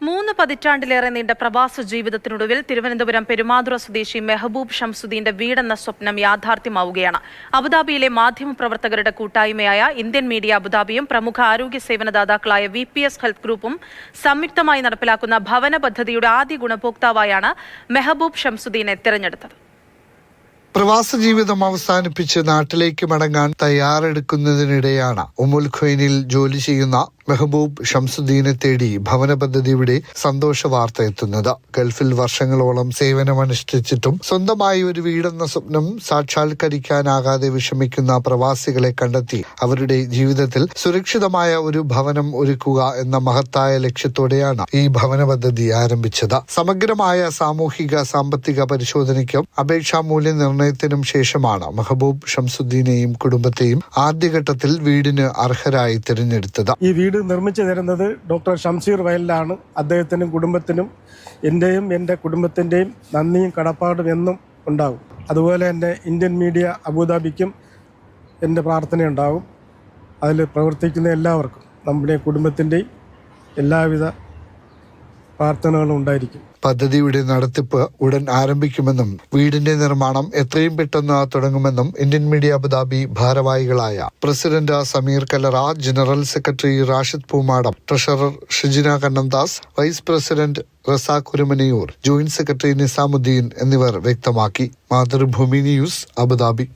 3 പതിറ്റാണ്ടിലേറെ നീണ്ട പ്രവാസ ജീവിതത്തിനൊടുവിൽ തിരുവനന്തപുരം പെരുമാതുറ സ്വദേശി മെഹബൂബ് ഷംസുദ്ദീന്റെ വീടെന്ന സ്വപ്നം യാഥാർത്ഥ്യമാവുകയാണ്. അബുദാബിയിലെ മാധ്യമപ്രവർത്തകരുടെ കൂട്ടായ്മയായ ഇന്ത്യൻ മീഡിയ അബുദാബിയും പ്രമുഖ ആരോഗ്യ സേവനദാതാക്കളായ VPS ഹെൽത്ത് ഗ്രൂപ്പും സംയുക്തമായി നടപ്പിലാക്കുന്ന ഭവന പദ്ധതിയുടെ ആദ്യ ഗുണഭോക്താവായാണ് മെഹബൂബ് ഷംസുദ്ദീനെ തിരഞ്ഞെടുത്തത്. പ്രവാസ ജീവിതം അവസാനിപ്പിച്ച് നാട്ടിലേക്ക് മടങ്ങാൻ തയ്യാറെടുക്കുന്നതിനിടെയാണ് ഉമ്മുൽ ഖുവൈനിൽ ജോലി ചെയ്യുന്ന മെഹബൂബ് ഷംസുദ്ദീനെ തേടി ഭവന പദ്ധതിയുടെ സന്തോഷ വാർത്ത എത്തുന്നത്. ഗൾഫിൽ വർഷങ്ങളോളം സേവനമനുഷ്ഠിച്ചിട്ടും സ്വന്തമായി ഒരു വീടെന്ന സ്വപ്നം സാക്ഷാത്കരിക്കാനാകാതെ വിഷമിക്കുന്ന പ്രവാസികളെ കണ്ടെത്തി അവരുടെ ജീവിതത്തിൽ സുരക്ഷിതമായ ഒരു ഭവനം ഒരുക്കുക എന്ന മഹത്തായ ലക്ഷ്യത്തോടെയാണ് ഈ ഭവന പദ്ധതി ആരംഭിച്ചത്. സമഗ്രമായ സാമൂഹിക സാമ്പത്തിക പരിശോധനയ്ക്കും അപേക്ഷാ മൂല്യനിർണ്ണയത്തിനും ശേഷമാണ് മെഹബൂബ് ഷംസുദ്ദീനെയും കുടുംബത്തെയും ആദ്യഘട്ടത്തിൽ വീടിന് അർഹരായി തിരഞ്ഞെടുത്തത്. ഈ വീട് നിർമ്മിച്ചു തരുന്നത് ഡോക്ടർ ഷംസീർ വയലിലാണ്. അദ്ദേഹത്തിനും കുടുംബത്തിനും എൻ്റെയും എൻ്റെ കുടുംബത്തിൻ്റെയും നന്ദിയും കടപ്പാടും എന്നും ഉണ്ടാകും. അതുപോലെ തന്നെ ഇന്ത്യൻ മീഡിയ അബുദാബിക്കും എൻ്റെ പ്രാർത്ഥനയുണ്ടാകും. അതിൽ പ്രവർത്തിക്കുന്ന എല്ലാവർക്കും നമ്മുടെ കുടുംബത്തിൻ്റെയും എല്ലാവിധ പ്രാർത്ഥനകളും ഉണ്ടായിരിക്കും. പദ്ധതിയുടെ നടത്തിപ്പ് ഉടൻ ആരംഭിക്കുമെന്നും വീടിന്റെ നിർമ്മാണം എത്രയും പെട്ടെന്ന് തുടങ്ങുമെന്നും ഇന്ത്യൻ മീഡിയ അബുദാബി ഭാരവാഹികളായ president Sameer Kallara, general secretary Rashid Poomadam, treasurer Shijina Kannanthas, vice president Razak Urumanayur, joint secretary Nizamuddin എന്നിവർ വ്യക്തമാക്കി. Mathrubhumi news, Abu Dhabi.